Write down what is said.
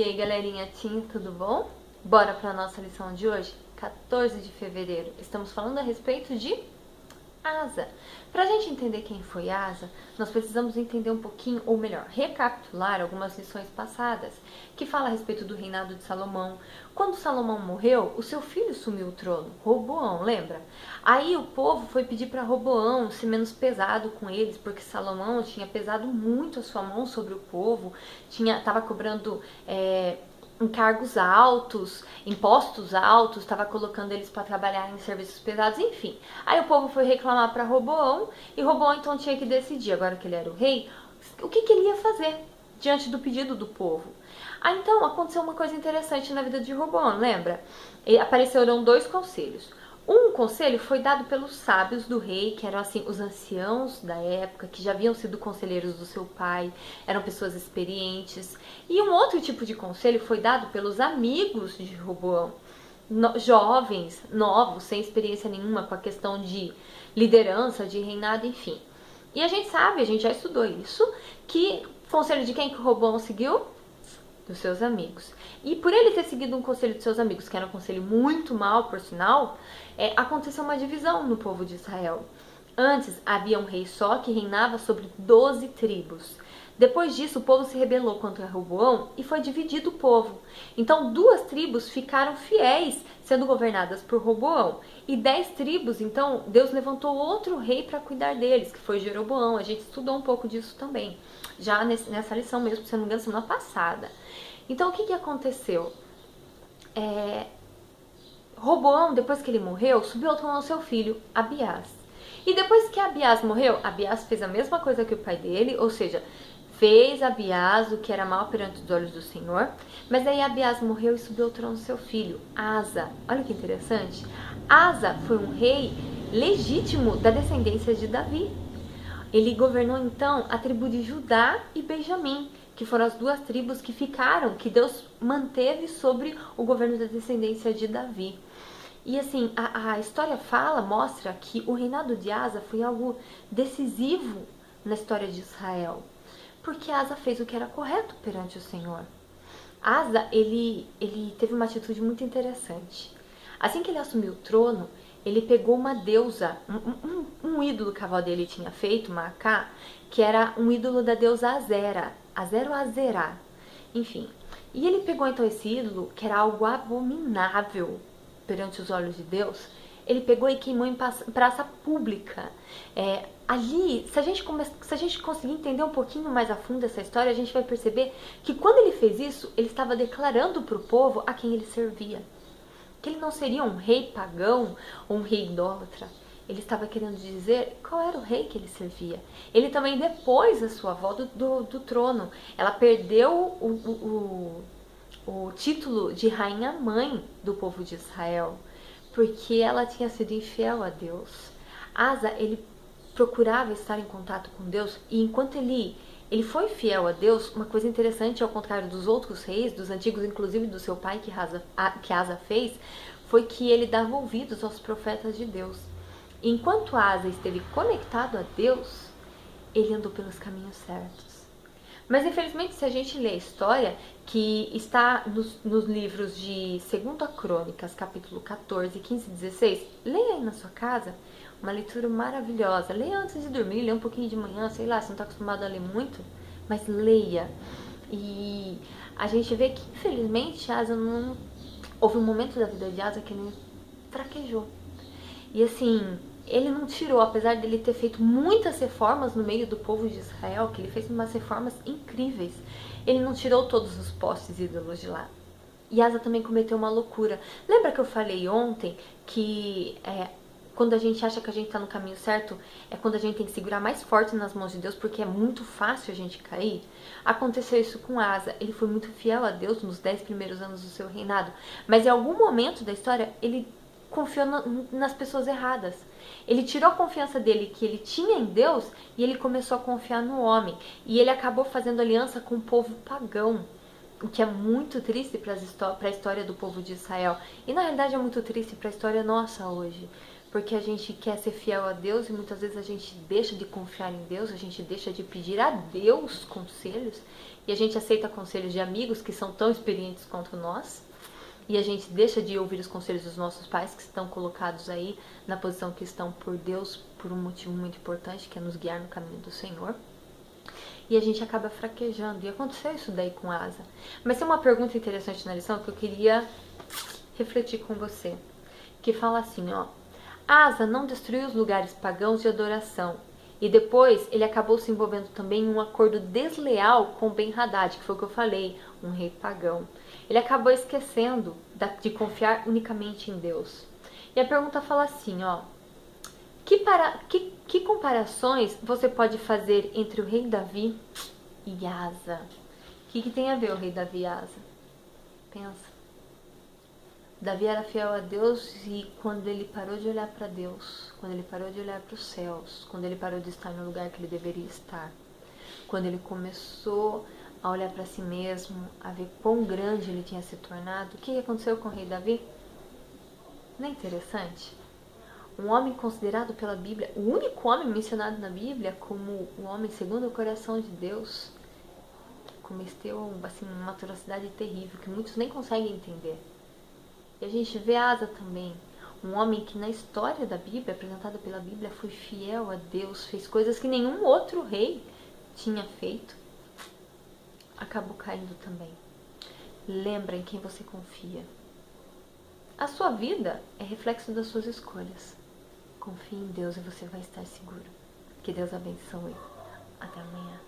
E aí, galerinha, tudo bom? Bora para a nossa lição de hoje? 14 de fevereiro. Estamos falando a respeito de Asa. Para a gente entender quem foi Asa, nós precisamos entender um pouquinho, ou melhor, recapitular algumas lições passadas, que fala a respeito do reinado de Salomão. Quando Salomão morreu, o seu filho assumiu o trono, Roboão, lembra? Aí o povo foi pedir para Roboão ser menos pesado com eles, porque Salomão tinha pesado muito a sua mão sobre o povo, estava cobrando encargos altos, impostos altos, estava colocando eles para trabalhar em serviços pesados, enfim. Aí o povo foi reclamar para Roboão e Roboão então tinha que decidir, agora que ele era o rei, o que ele ia fazer diante do pedido do povo. Aí então aconteceu uma coisa interessante na vida de Roboão, lembra? Apareceram dois conselhos. Um conselho foi dado pelos sábios do rei, que eram assim os anciãos da época, que já haviam sido conselheiros do seu pai, eram pessoas experientes. E um outro tipo de conselho foi dado pelos amigos de Roboão, jovens, novos, sem experiência nenhuma com a questão de liderança, de reinado, enfim. E a gente sabe, a gente já estudou isso, que conselho de quem que Roboão seguiu? Dos seus amigos. E por ele ter seguido um conselho de seus amigos, que era um conselho muito mau, por sinal, aconteceu uma divisão no povo de Israel. Antes havia um rei só que reinava sobre 12 tribos. Depois disso, o povo se rebelou contra Roboão e foi dividido o povo. Então, 2 tribos ficaram fiéis, sendo governadas por Roboão. E 10 tribos, então, Deus levantou outro rei para cuidar deles, que foi Jeroboão. A gente estudou um pouco disso também, já nessa lição mesmo, se não me engano, semana passada. Então, o que aconteceu? Roboão, depois que ele morreu, subiu ao trono seu filho, Abiás. E depois que Abiás morreu, Abiás fez a mesma coisa que o pai dele, ou seja, fez Abiás o que era mal perante os olhos do Senhor, mas aí Abiás morreu e subiu ao trono seu filho, Asa. Olha que interessante. Asa foi um rei legítimo da descendência de Davi. Ele governou então a tribo de Judá e Benjamim, que foram as 2 tribos que ficaram, que Deus manteve sobre o governo da descendência de Davi. E assim, a história mostra que o reinado de Asa foi algo decisivo na história de Israel, porque Asa fez o que era correto perante o Senhor. Asa, ele teve uma atitude muito interessante. Assim que ele assumiu o trono, ele pegou uma deusa, um ídolo que a avó dele tinha feito, Maacá, que era um ídolo da deusa Azera, Azero Azerá, enfim. E ele pegou então esse ídolo, que era algo abominável perante os olhos de Deus, ele pegou e queimou em praça pública. Ali, se a gente conseguir entender um pouquinho mais a fundo essa história, a gente vai perceber que quando ele fez isso, ele estava declarando para o povo a quem ele servia. Que ele não seria um rei pagão ou um rei idólatra. Ele estava querendo dizer qual era o rei que ele servia. Ele também depois da sua avó do trono. Ela perdeu o título de rainha-mãe do povo de Israel, porque ela tinha sido infiel a Deus. Asa, ele procurava estar em contato com Deus, e enquanto ele foi fiel a Deus, uma coisa interessante, ao contrário dos outros reis, dos antigos, inclusive do seu pai, que Asa fez, foi que ele dava ouvidos aos profetas de Deus. Enquanto Asa esteve conectado a Deus, ele andou pelos caminhos certos. Mas infelizmente, se a gente lê a história, que está nos livros de 2 Crônicas, capítulo 14, 15 e 16, leia aí na sua casa, uma leitura maravilhosa. Leia antes de dormir, leia um pouquinho de manhã, sei lá, se não está acostumado a ler muito, mas leia. E a gente vê que, infelizmente, Asa não... Houve um momento da vida de Asa que ele fraquejou. E assim, ele não tirou, apesar dele ter feito muitas reformas no meio do povo de Israel, que ele fez umas reformas incríveis, ele não tirou todos os postes ídolos de lá. E Asa também cometeu uma loucura. Lembra que eu falei ontem que quando a gente acha que a gente está no caminho certo, é quando a gente tem que segurar mais forte nas mãos de Deus, porque é muito fácil a gente cair? Aconteceu isso com Asa. Ele foi muito fiel a Deus nos 10 primeiros anos do seu reinado, mas em algum momento da história, ele confiou nas pessoas erradas. Ele tirou a confiança dele que ele tinha em Deus e ele começou a confiar no homem. E ele acabou fazendo aliança com o povo pagão, o que é muito triste para a história do povo de Israel. E na realidade é muito triste para a história nossa hoje. porque a gente quer ser fiel a Deus e muitas vezes a gente deixa de confiar em Deus, a gente deixa de pedir a Deus conselhos e a gente aceita conselhos de amigos que são tão experientes quanto nós e a gente deixa de ouvir os conselhos dos nossos pais que estão colocados aí na posição que estão por Deus por um motivo muito importante, que é nos guiar no caminho do Senhor. E a gente acaba fraquejando. E aconteceu isso daí com Asa. Mas tem uma pergunta interessante na lição que eu queria refletir com você. Que fala assim, ó. Asa não destruiu os lugares pagãos de adoração. E depois ele acabou se envolvendo também em um acordo desleal com Ben-Hadad, que foi o que eu falei, um rei pagão. Ele acabou esquecendo de confiar unicamente em Deus. E a pergunta fala assim, ó. Que comparações você pode fazer entre o rei Davi e Asa? O que tem a ver o rei Davi e Asa? Pensa. Davi era fiel a Deus e quando ele parou de olhar para Deus, quando ele parou de olhar para os céus, quando ele parou de estar no lugar que ele deveria estar, quando ele começou a olhar para si mesmo, a ver quão grande ele tinha se tornado, o que aconteceu com o rei Davi? Não é interessante? Um homem considerado pela Bíblia, o único homem mencionado na Bíblia como um homem segundo o coração de Deus, cometeu assim, uma atrocidade terrível que muitos nem conseguem entender. E a gente vê Asa também, um homem que na história da Bíblia, apresentada pela Bíblia, foi fiel a Deus, fez coisas que nenhum outro rei tinha feito, acabou caindo também. Lembra em quem você confia. A sua vida é reflexo das suas escolhas. Confie em Deus e você vai estar seguro. Que Deus abençoe. Até amanhã.